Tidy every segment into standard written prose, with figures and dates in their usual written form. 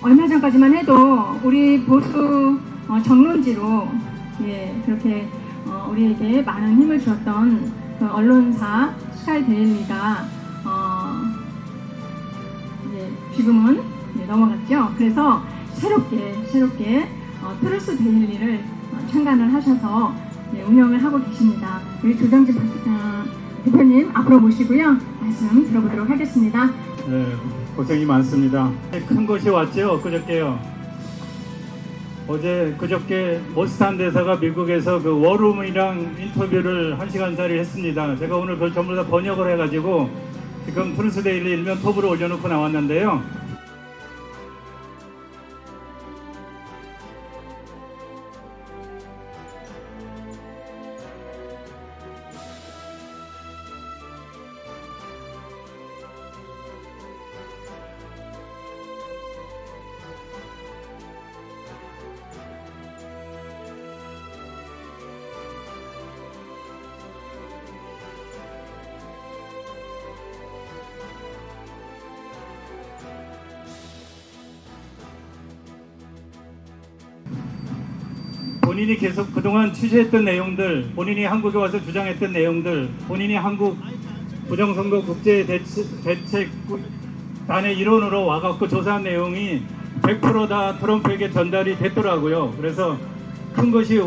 얼마 전까지만 해도 우리 보수 정론지로 그렇게 우리에게 많은 힘을 주었던 그 언론사 스카이데일리가 지금은 넘어갔죠. 그래서 새롭게 트루스 데일리를 창간을 하셔서 운영을 하고 계십니다. 우리 조정진 대표님 앞으로 모시고요. 말씀 들어보도록 하겠습니다. 네, 고생이 많습니다. 큰 것이 왔죠. 그저께요. 그저께 모스탄 대사가 미국에서 그 워룸이랑 인터뷰를 1시간짜리 했습니다. 제가 오늘 그걸 전부 다 번역을 해가지고 지금 트루스 데일리 일면 톱으로 올려놓고 나왔는데요. 본인이 계속 그동안 취재했던 내용들, 본인이 한국에 와서 주장했던 내용들, 본인이 한국 부정선거 국제대책단의 일원으로 와갖고 조사한 내용이 100% 다 트럼프에게 전달이 됐더라고요. 그래서 큰 것이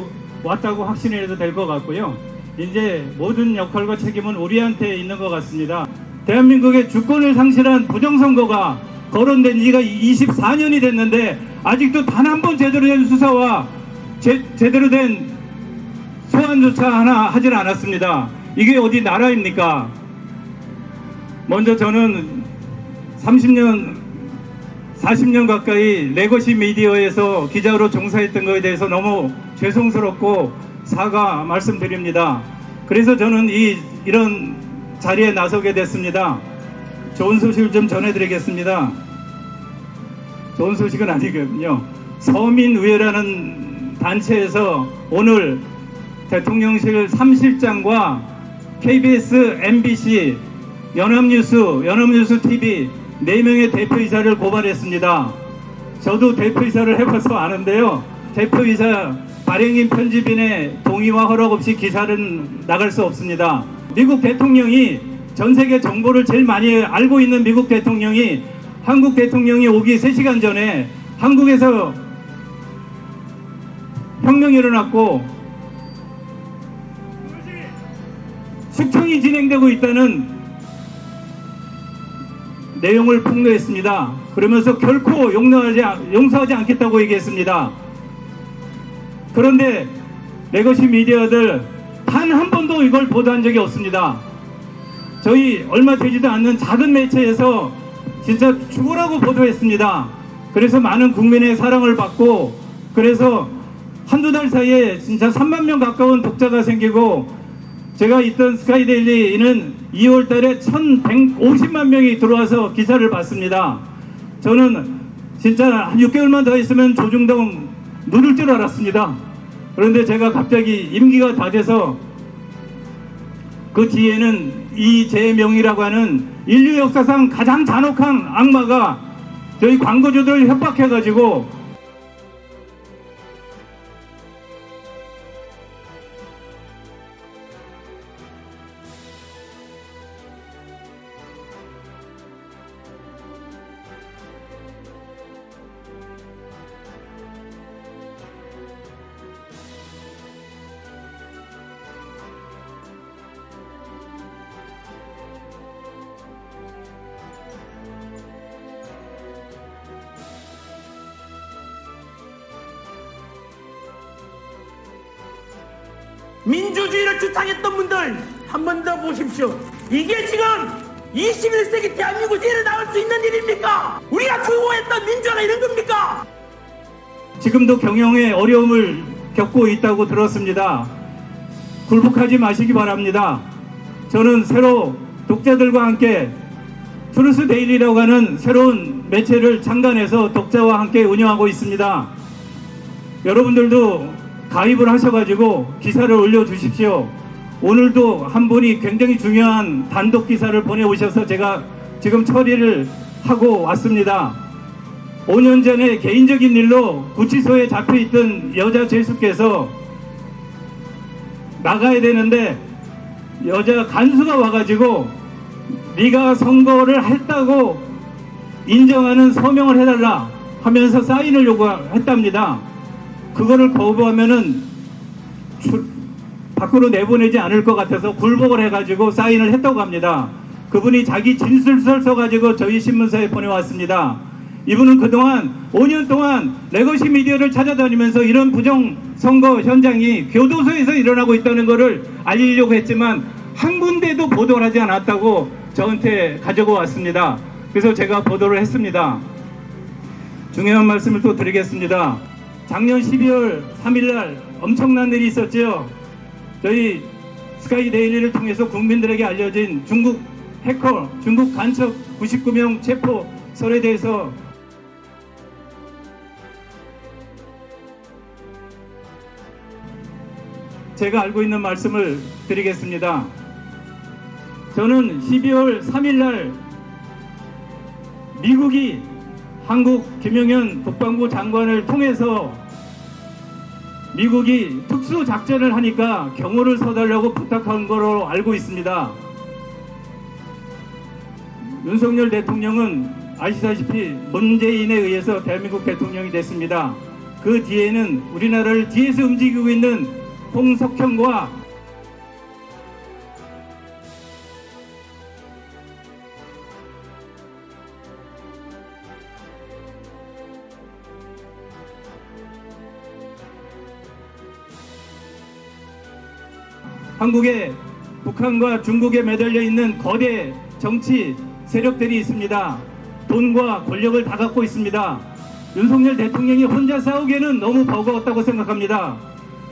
왔다고 확신해도 될 것 같고요. 이제 모든 역할과 책임은 우리한테 있는 것 같습니다. 대한민국의 주권을 상실한 부정선거가 거론된 지가 24년이 됐는데 아직도 단 한 번 제대로 된 수사와 제대로 된 소환조차 하나 하질 않았습니다. 이게 어디 나라입니까? 먼저 저는 30년, 40년 가까이 레거시 미디어에서 기자로 종사했던 것에 대해서 너무 죄송스럽고 사과 말씀드립니다. 그래서 저는 이런 자리에 나서게 됐습니다. 좋은 소식을 좀 전해드리겠습니다. 좋은 소식은 아니거든요. 서민의회라는 단체에서 오늘 대통령실 3실장과 KBS, MBC, 연합뉴스 TV 4명의 대표이사를 고발했습니다. 저도 대표이사를 해봐서 아는데요. 대표이사 발행인 편집인의 동의와 허락 없이 기사는 나갈 수 없습니다. 미국 대통령이 전 세계 정보를 제일 많이 알고 있는 미국 대통령이 한국 대통령이 오기 3시간 전에 한국에서 혁명이 일어났고 숙청이 진행되고 있다는 내용을 폭로했습니다. 그러면서 결코 용서하지 않겠다고 얘기했습니다. 그런데 레거시 미디어들 단 한 번도 이걸 보도한 적이 없습니다. 저희 얼마 되지도 않는 작은 매체에서 진짜 죽으라고 보도했습니다. 그래서 많은 국민의 사랑을 받고 그래서 한두 달 사이에 진짜 3만 명 가까운 독자가 생기고 제가 있던 스카이데일리는 2월 달에 1150만 명이 들어와서 기사를 봤습니다. 저는 진짜 한 6개월만 더 있으면 조중동 누를 줄 알았습니다. 그런데 제가 갑자기 임기가 다 돼서 그 뒤에는 이재명이라고 하는 인류 역사상 가장 잔혹한 악마가 저희 광고주들을 협박해가지고 민주주의를 주창했던 분들 한 번 더 보십시오. 이게 지금 21세기 대한민국에서 일어날 수 있는 일입니까? 우리가 추구했던 민주화가 이런 겁니까? 지금도 경영에 어려움을 겪고 있다고 들었습니다. 굴복하지 마시기 바랍니다. 저는 새로 독자들과 함께 트루스 데일리라고 하는 새로운 매체를 창단해서 독자와 함께 운영하고 있습니다. 여러분들도 가입을 하셔가지고 기사를 올려주십시오. 오늘도 한 분이 굉장히 중요한 단독 기사를 보내오셔서 제가 지금 처리를 하고 왔습니다. 5년 전에 개인적인 일로 구치소에 잡혀있던 여자 죄수께서 나가야 되는데 여자 간수가 와가지고 네가 선거를 했다고 인정하는 서명을 해달라 하면서 사인을 요구했답니다. 그거를 거부하면은 밖으로 내보내지 않을 것 같아서 굴복을 해가지고 사인을 했다고 합니다. 그분이 자기 진술서를 써가지고 저희 신문사에 보내왔습니다. 이분은 그동안 5년 동안 레거시 미디어를 찾아다니면서 이런 부정선거 현장이 교도소에서 일어나고 있다는 것을 알리려고 했지만 한 군데도 보도를 하지 않았다고 저한테 가지고 왔습니다. 그래서 제가 보도를 했습니다. 중요한 말씀을 또 드리겠습니다. 작년 12월 3일날 엄청난 일이 있었죠. 저희 스카이데일리를 통해서 국민들에게 알려진 중국 해커, 중국 간첩 99명 체포설에 대해서 제가 알고 있는 말씀을 드리겠습니다. 저는 12월 3일날 미국이 한국 김용현 국방부 장관을 통해서 미국이 특수작전을 하니까 경호를 서달라고 부탁한 거로 알고 있습니다. 윤석열 대통령은 아시다시피 문재인에 의해서 대한민국 대통령이 됐습니다. 그 뒤에는 우리나라를 뒤에서 움직이고 있는 홍석현과 한국에 북한과 중국에 매달려 있는 거대 정치 세력들이 있습니다. 돈과 권력을 다 갖고 있습니다. 윤석열 대통령이 혼자 싸우기에는 너무 버거웠다고 생각합니다.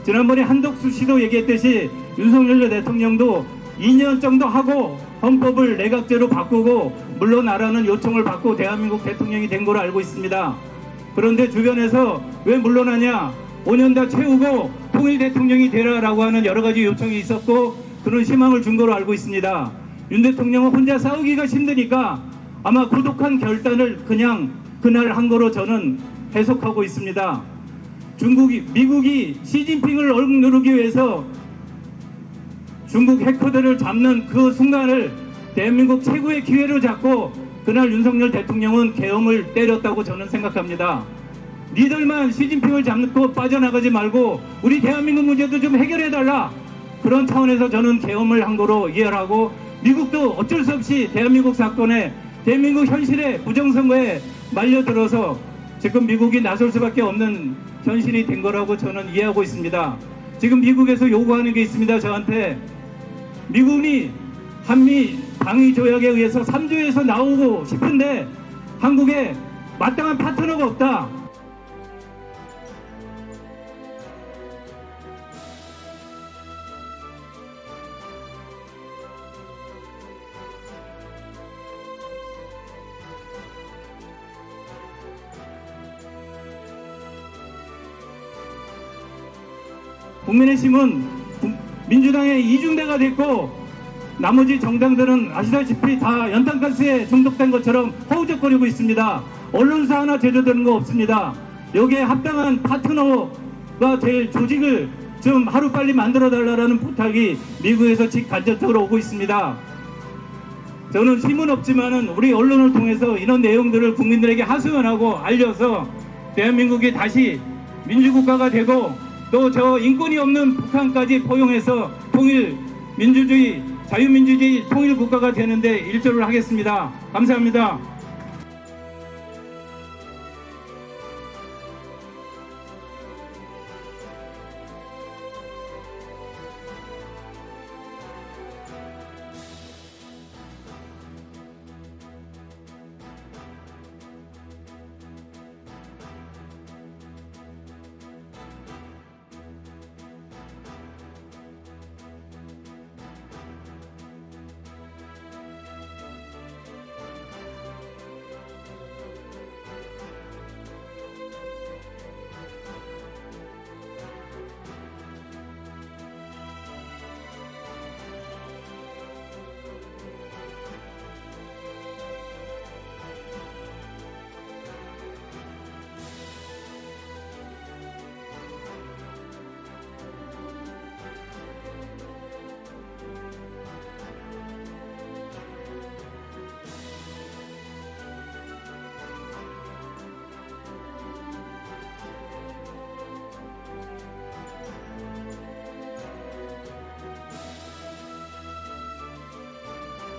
지난번에 한덕수 씨도 얘기했듯이 윤석열 대통령도 2년 정도 하고 헌법을 내각제로 바꾸고 물러나라는 요청을 받고 대한민국 대통령이 된 걸로 알고 있습니다. 그런데 주변에서 왜 물러나냐, 5년 다 채우고 통일 대통령이 되라라고 하는 여러 가지 요청이 있었고 그런 희망을 준 걸로 알고 있습니다. 윤 대통령은 혼자 싸우기가 힘드니까 아마 고독한 결단을 그냥 그날 한 거로 저는 해석하고 있습니다. 미국이 시진핑을 억누르기 위해서 중국 해커들을 잡는 그 순간을 대한민국 최고의 기회로 잡고 그날 윤석열 대통령은 계엄을 때렸다고 저는 생각합니다. 니들만 시진핑을 잡고 빠져나가지 말고 우리 대한민국 문제도 좀 해결해달라, 그런 차원에서 저는 계엄을 한 거로 이해하고, 미국도 어쩔 수 없이 대한민국 사건에, 대한민국 현실의 부정선거에 말려들어서 지금 미국이 나설 수밖에 없는 현실이 된 거라고 저는 이해하고 있습니다. 지금 미국에서 요구하는 게 있습니다. 저한테 미국이 한미 방위 조약에 의해서 3조에서 나오고 싶은데 한국에 마땅한 파트너가 없다. 국민의힘은 민주당의 이중대가 됐고 나머지 정당들은 아시다시피 다 연탄가스에 중독된 것처럼 허우적거리고 있습니다. 언론사 하나 제대되는 거 없습니다. 여기에 합당한 파트너가 될 조직을 좀 하루빨리 만들어달라는 부탁이 미국에서 직간접적으로 오고 있습니다. 저는 힘은 없지만은 우리 언론을 통해서 이런 내용들을 국민들에게 하소연하고 알려서 대한민국이 다시 민주국가가 되고 또 저 인권이 없는 북한까지 포용해서 통일 민주주의, 자유민주주의 통일 국가가 되는데 일조를 하겠습니다. 감사합니다.